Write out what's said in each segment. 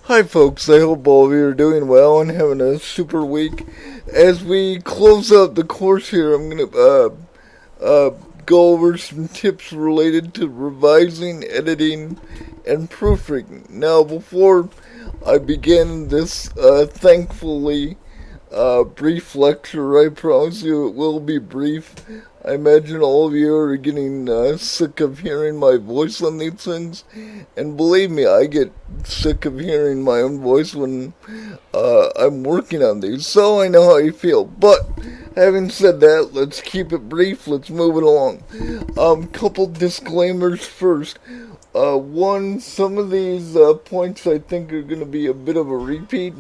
Hi folks, I hope all of you are doing well and having a super week. As we close out the course here, I'm going to go over some tips related to revising, editing, and proofreading. Now, before I begin this thankfully brief lecture, I promise you it will be brief. I imagine all of you are getting sick of hearing my voice on these things, and believe me, I get sick of hearing my own voice when I'm working on these, so I know how you feel. But having said that, let's keep it brief. Let's move it along. Couple disclaimers first. One, some of these points I think are going to be a bit of a repeat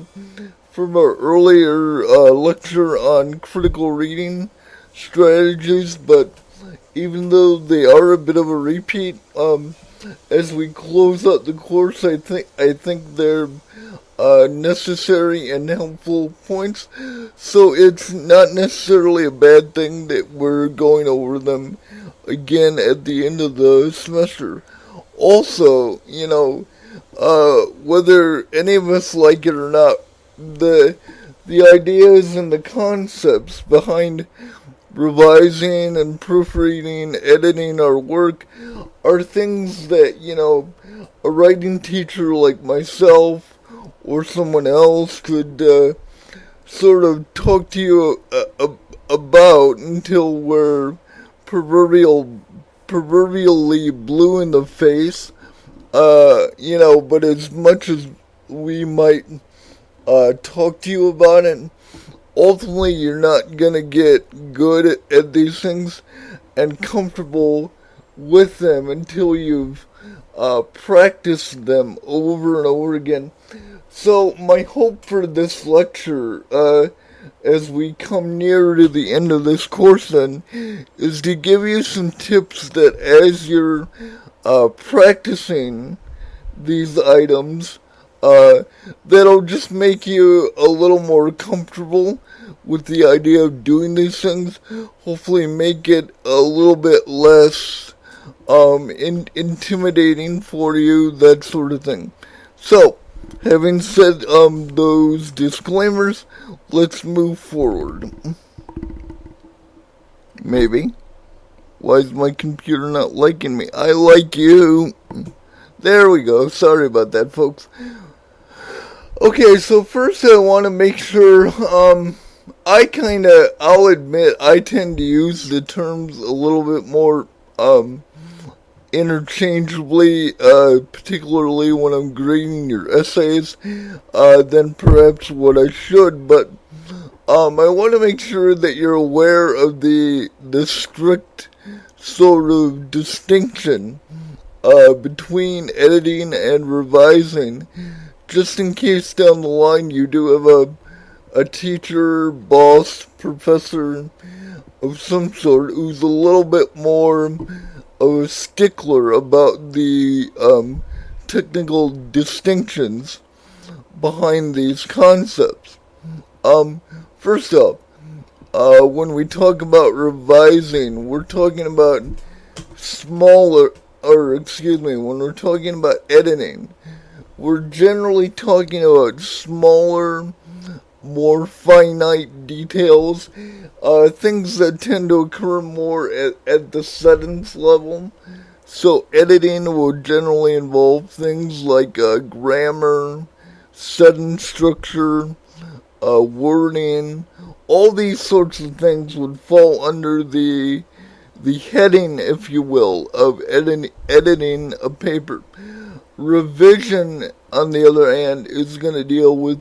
from our earlier lecture on critical reading strategies, but even though they are a bit of a repeat, as we close out the course, I think they're necessary and helpful points. So it's not necessarily a bad thing that we're going over them again at the end of the semester. Also, whether any of us like it or not, the ideas and the concepts behind revising and proofreading, editing our work are things that, a writing teacher like myself or someone else could sort of talk to you about until we're proverbially blue in the face. But as much as we might talk to you about it, ultimately you're not gonna get good at these things and comfortable with them until you've practiced them over and over again. So my hope for this lecture, as we come near to the end of this course then, is to give you some tips that as you're practicing these items, that'll just make you a little more comfortable with the idea of doing these things. Hopefully make it a little bit less intimidating for you, that sort of thing. So, having said those disclaimers, let's move forward. Maybe. Why is my computer not liking me? I like you. There we go. Sorry about that, folks. Okay, so first I want to make sure, I'll admit, I tend to use the terms a little bit more, interchangeably, particularly when I'm grading your essays, than perhaps what I should, but, I want to make sure that you're aware of the strict sort of distinction, between editing and revising, just in case down the line you do have a teacher, boss, professor of some sort who's a little bit more of a stickler about the technical distinctions behind these concepts. First off, when we talk about revising, we're talking about when we're talking about editing, we're generally talking about smaller, more finite details, things that tend to occur more at the sentence level. So editing will generally involve things like grammar, sentence structure, wording. All these sorts of things would fall under the heading, if you will, of editing a paper. Revision, on the other hand, is going to deal with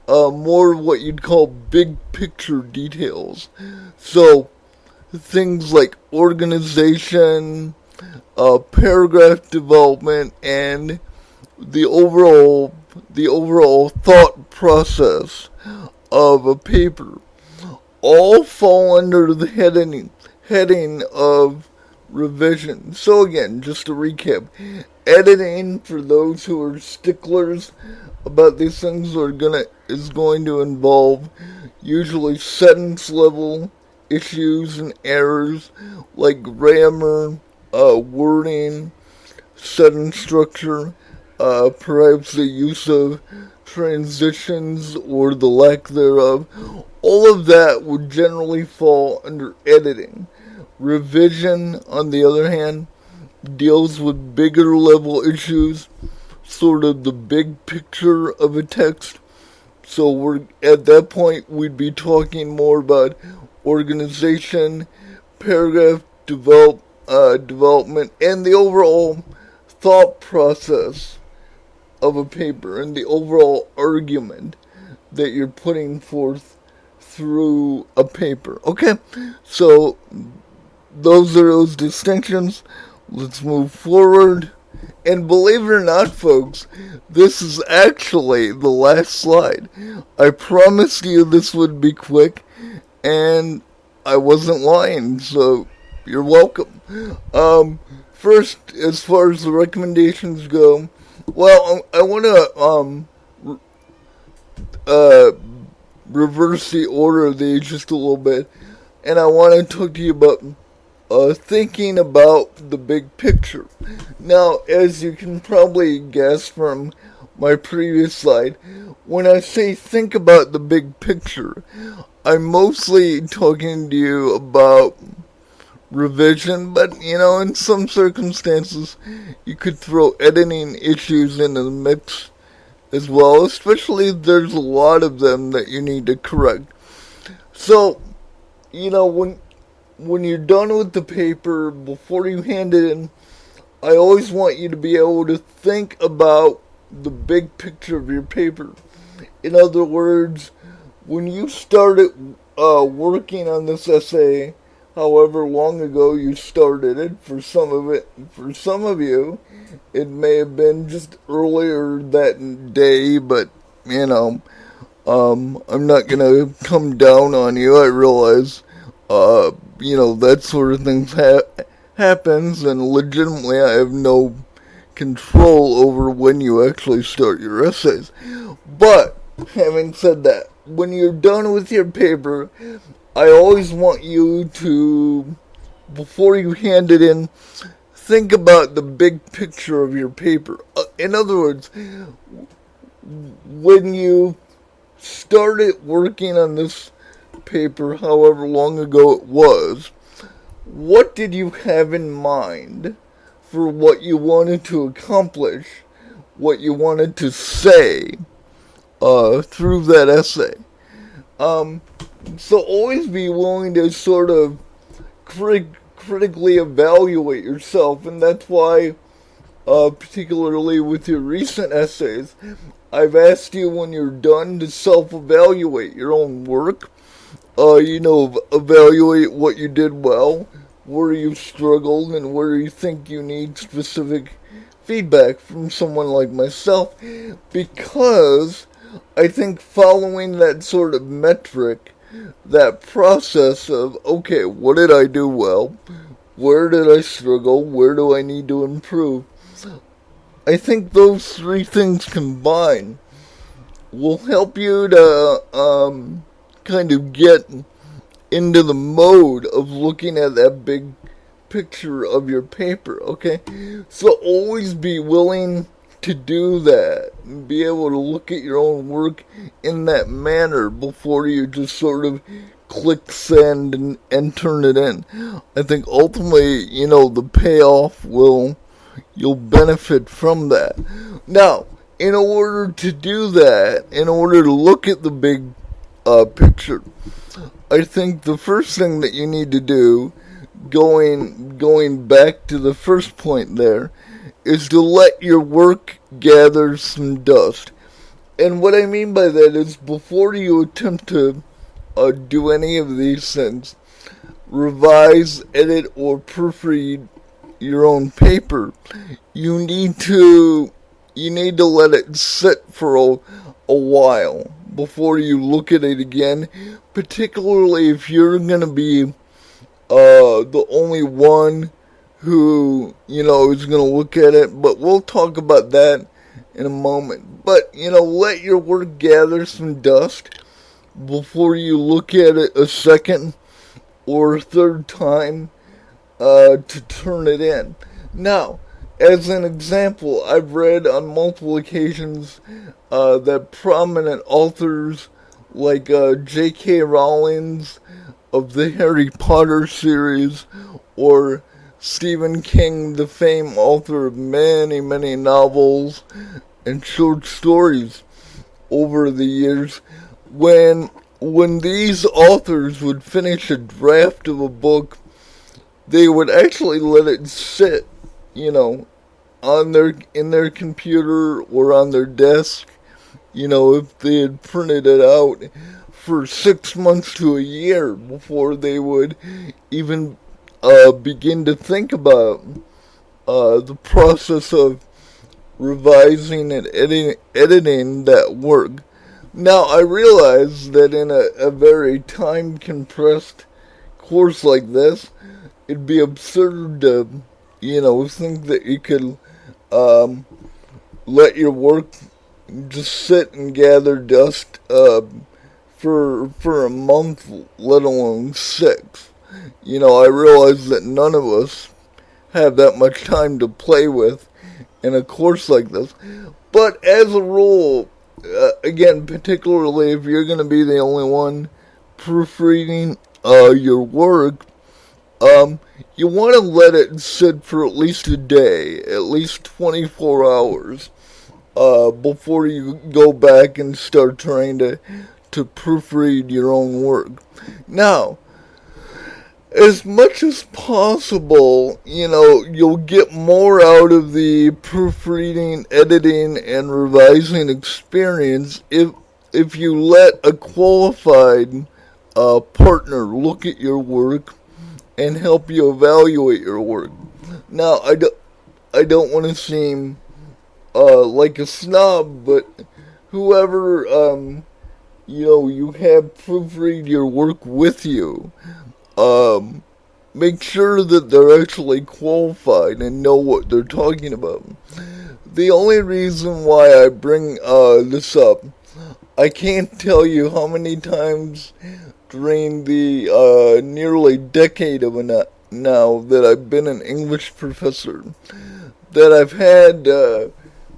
more of what you'd call big picture details. So, things like organization, paragraph development, and the overall thought process of a paper all fall under the heading of revision. So again, just to recap, editing, for those who are sticklers about these things, is going to involve usually sentence level issues and errors like grammar, wording, sentence structure, perhaps the use of transitions or the lack thereof. All of that would generally fall under editing. Revision, on the other hand, deals with bigger level issues, sort of the big picture of a text. So we're at that point we'd be talking more about organization, paragraph development, and the overall thought process of a paper and the overall argument that you're putting forth through a paper. Okay, so those are those distinctions. Let's move forward. And believe it or not, folks, this is actually the last slide. I promised you this would be quick, and I wasn't lying, so you're welcome. First, as far as the recommendations go, well, I want to reverse the order of these just a little bit, and I want to talk to you about thinking about the big picture. Now, as you can probably guess from my previous slide, when I say think about the big picture, I'm mostly talking to you about revision, but, in some circumstances, you could throw editing issues into the mix as well, especially if there's a lot of them that you need to correct. So, when you're done with the paper, before you hand it in, I always want you to be able to think about the big picture of your paper. In other words, when you started working on this essay, however long ago you started it, for some of you, it may have been just earlier that day, but, I'm not gonna come down on you. I realize that sort of thing happens, and legitimately I have no control over when you actually start your essays. But, having said that, when you're done with your paper, I always want you to, before you hand it in, think about the big picture of your paper. In other words, when you started working on this paper, however long ago it was, what did you have in mind for what you wanted to accomplish, what you wanted to say through that essay? So always be willing to sort of critically evaluate yourself, and that's why, particularly with your recent essays, I've asked you when you're done to self-evaluate your own work. Evaluate what you did well, where you struggled, and where you think you need specific feedback from someone like myself, because I think following that sort of metric, that process of, okay, what did I do well, where did I struggle, where do I need to improve, I think those three things combined will help you to kind of get into the mode of looking at that big picture of your paper, okay? So always be willing to do that and be able to look at your own work in that manner before you just sort of click send and turn it in. I think ultimately, the payoff you'll benefit from that. Now, in order to do that, in order to look at the big picture, I think the first thing that you need to do, going back to the first point there, is to let your work gather some dust. And what I mean by that is, before you attempt to do any of these things, revise, edit, or proofread your own paper, you need to let it sit for a while before you look at it again, particularly if you're going to be the only one who, is going to look at it, but we'll talk about that in a moment. But, let your work gather some dust before you look at it a second or a third time to turn it in. Now, As an example, I've read on multiple occasions that prominent authors like J.K. Rowling of the Harry Potter series, or Stephen King, the famed author of many, many novels and short stories over the years, when these authors would finish a draft of a book, they would actually let it sit, on in their computer or on their desk, if they had printed it out for 6 months to a year before they would even begin to think about the process of revising and editing that work. Now, I realize that in a very time-compressed course like this, it'd be absurd to, think that you could let your work just sit and gather dust for a month, let alone 6. I realize that none of us have that much time to play with in a course like this. But as a rule, again, particularly if you're going to be the only one proofreading your work, you want to let it sit for at least a day, at least 24 hours, before you go back and start trying to proofread your own work. Now, as much as possible, you'll get more out of the proofreading, editing, and revising experience if you let a qualified partner look at your work and help you evaluate your work. Now, I don't want to seem like a snob, but whoever you have proofread your work with you, make sure that they're actually qualified and know what they're talking about. The only reason why I bring this up, I can't tell you how many times during the nearly decade of now that I've been an English professor, that I've had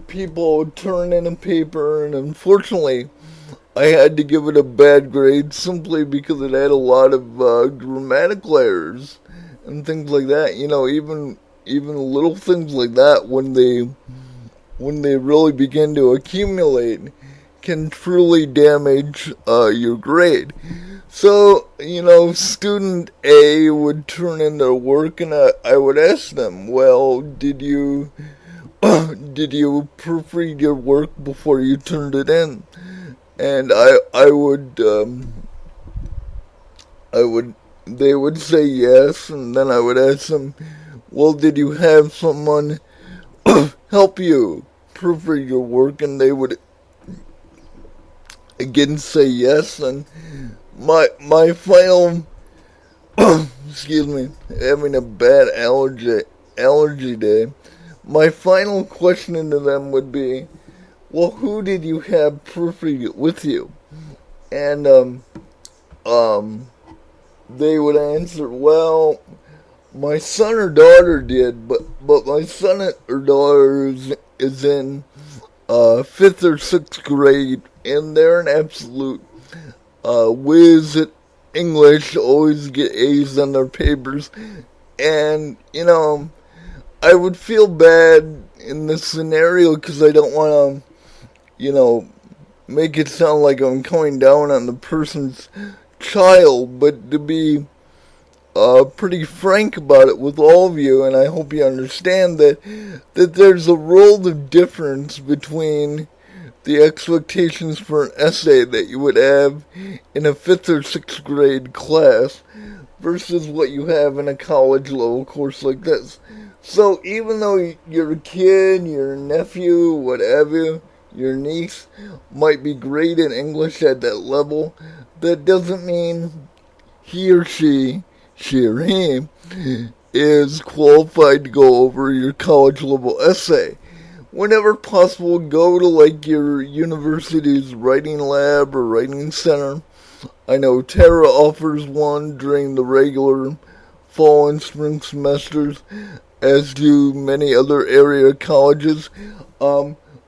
people turn in a paper, and unfortunately I had to give it a bad grade simply because it had a lot of grammatical errors and things like that. Even little things like that, when they really begin to accumulate, can truly damage your grade. So, student A would turn in their work, and I would ask them, well, did you proofread your work before you turned it in? And they would say yes, and then I would ask them, well, did you have someone help you proofread your work? And they would again say yes, and my final, excuse me, having a bad allergy day, my final question to them would be, well, who did you have proofread it with you? And they would answer, well, my son or daughter did, but my son or daughter is in 5th or 6th grade, and they're an absolute whiz at English, always get A's on their papers, and, I would feel bad in this scenario because I don't want to, make it sound like I'm coming down on the person's child, but to be pretty frank about it with all of you, and I hope you understand that there's a world of difference between the expectations for an essay that you would have in a 5th or 6th grade class versus what you have in a college level course like this. So even though your kid, your nephew, whatever, your niece might be great in English at that level, that doesn't mean he or she or he, is qualified to go over your college level essay. Whenever possible, go to your university's writing lab or writing center. I know Tara offers one during the regular fall and spring semesters. as do many other area colleges.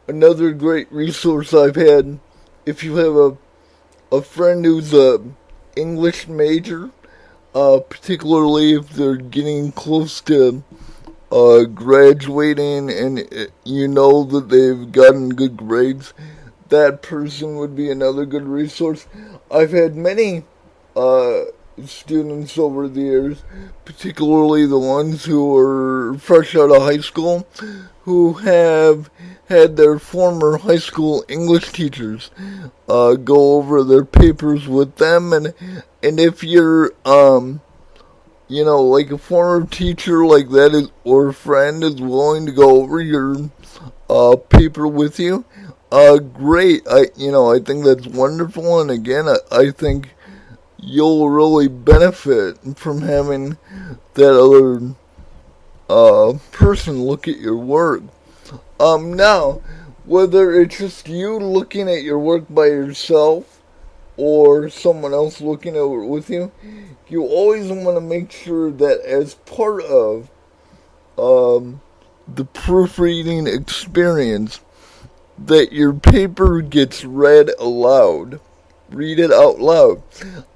Another great resource I've had, if you have a friend who's a English major, particularly if they're getting close to graduating and you know that they've gotten good grades, that person would be another good resource. I've had many students over the years, particularly the ones who are fresh out of high school, who have had their former high school English teachers go over their papers with them, and if you're like a former teacher like that is, or a friend is willing to go over your paper with you, great. I think that's wonderful, and again, I think you'll really benefit from having that other person look at your work. Now, whether it's just you looking at your work by yourself or someone else looking over it with you, you always want to make sure that as part of the proofreading experience, that your paper gets read aloud. Read it out loud.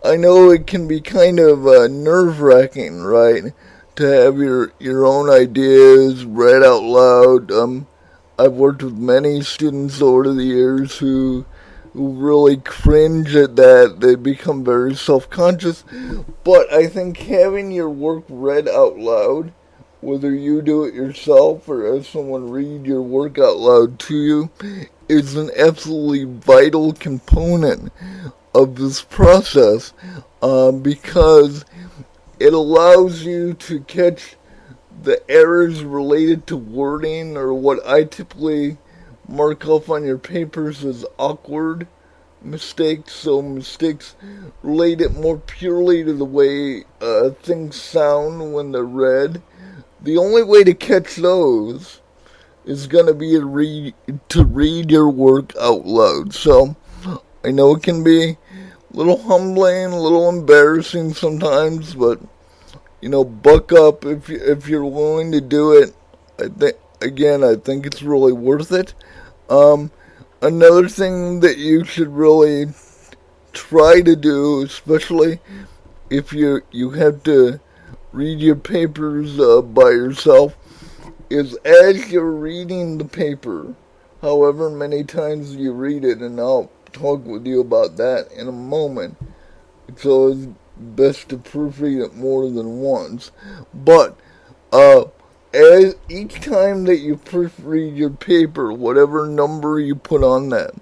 I know it can be kind of nerve-wracking, right, to have your own ideas read out loud. I've worked with many students over the years who really cringe at that. They become very self-conscious. But I think having your work read out loud, whether you do it yourself or have someone read your work out loud to you, is an absolutely vital component of this process, because it allows you to catch the errors related to wording, or what I typically mark off on your papers as awkward mistakes. So mistakes related more purely to the way things sound when they're read. The only way to catch those is going to be to read your work out loud. So I know it can be a little humbling, a little embarrassing sometimes, but buck up if you're willing to do it. I think it's really worth it. Another thing that you should really try to do, especially if you have to read your papers by yourself, is as you're reading the paper, however many times you read it, and I'll talk with you about that in a moment, it's always best to proofread it more than once, but as each time that you proofread your paper, whatever number you put on that,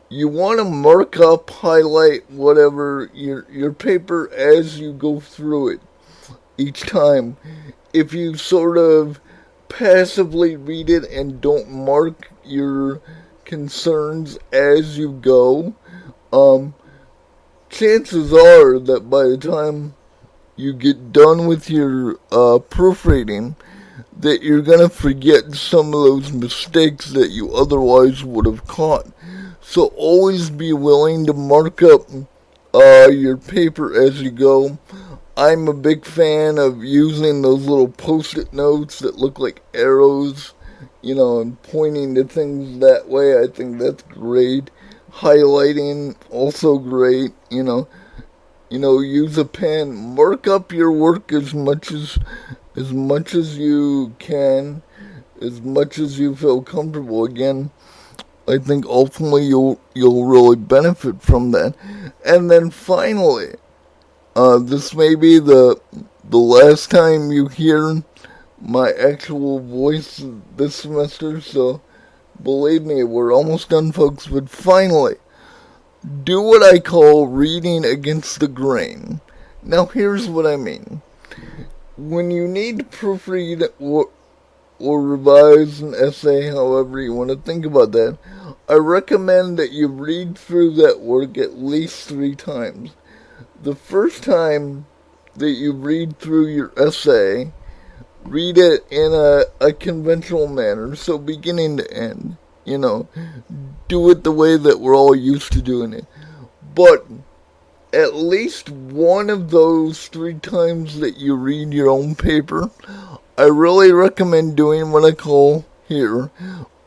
you want to mark up, highlight whatever your paper as you go through it each time. If you sort of passively read it and don't mark your concerns as you go, chances are that by the time you get done with your proofreading, that you're going to forget some of those mistakes that you otherwise would have caught. So always be willing to mark up your paper as you go. I'm a big fan of using those little post-it notes that look like arrows, and pointing to things that way. I think that's great. Highlighting, also great, use a pen. Mark up your work as much as you can, as much as you feel comfortable. Again, I think ultimately you'll really benefit from that. And then finally, this may be the last time you hear my actual voice this semester, so believe me, we're almost done, folks. But finally, do what I call reading against the grain. Now, here's what I mean. When you need to proofread or revise an essay, however you want to think about that, I recommend that you read through that work at least 3 times. The first time that you read through your essay, read it in a conventional manner, so beginning to end. Do it the way that we're all used to doing it. But at least one of those 3 times that you read your own paper, I really recommend doing what I call here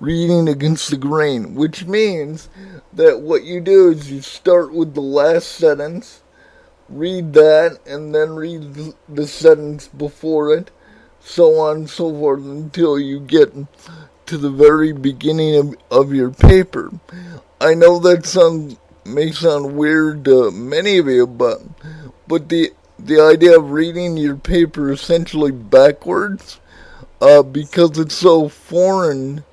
reading against the grain, which means that what you do is you start with the last sentence, read that, and then read the sentence before it, so on and so forth until you get to the very beginning of your paper. I know that may sound weird to many of you, but the idea of reading your paper essentially backwards, because it's so foreign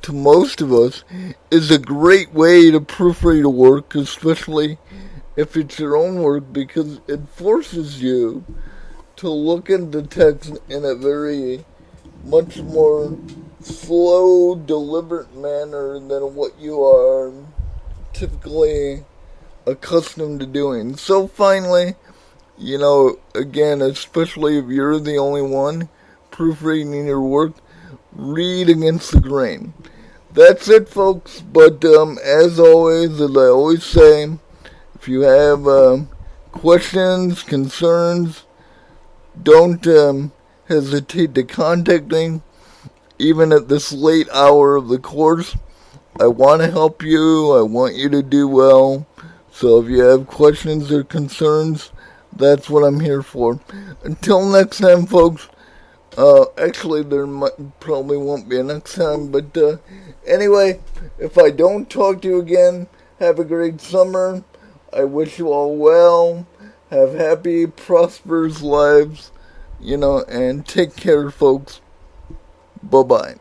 to most of us, is a great way to proofread a work, especially if it's your own work, because it forces you to look at the text in a very much more slow, deliberate manner than what you are typically accustomed to doing. So finally, again, especially if you're the only one proofreading your work, read against the grain. That's it, folks. But as always, as I always say, if you have questions, concerns, don't hesitate to contact me, even at this late hour of the course. I want to help you. I want you to do well. So if you have questions or concerns, that's what I'm here for. Until next time, folks. Actually, there probably won't be a next time. But anyway, if I don't talk to you again, have a great summer. I wish you all well. Have happy, prosperous lives. And take care, folks. Bye-bye.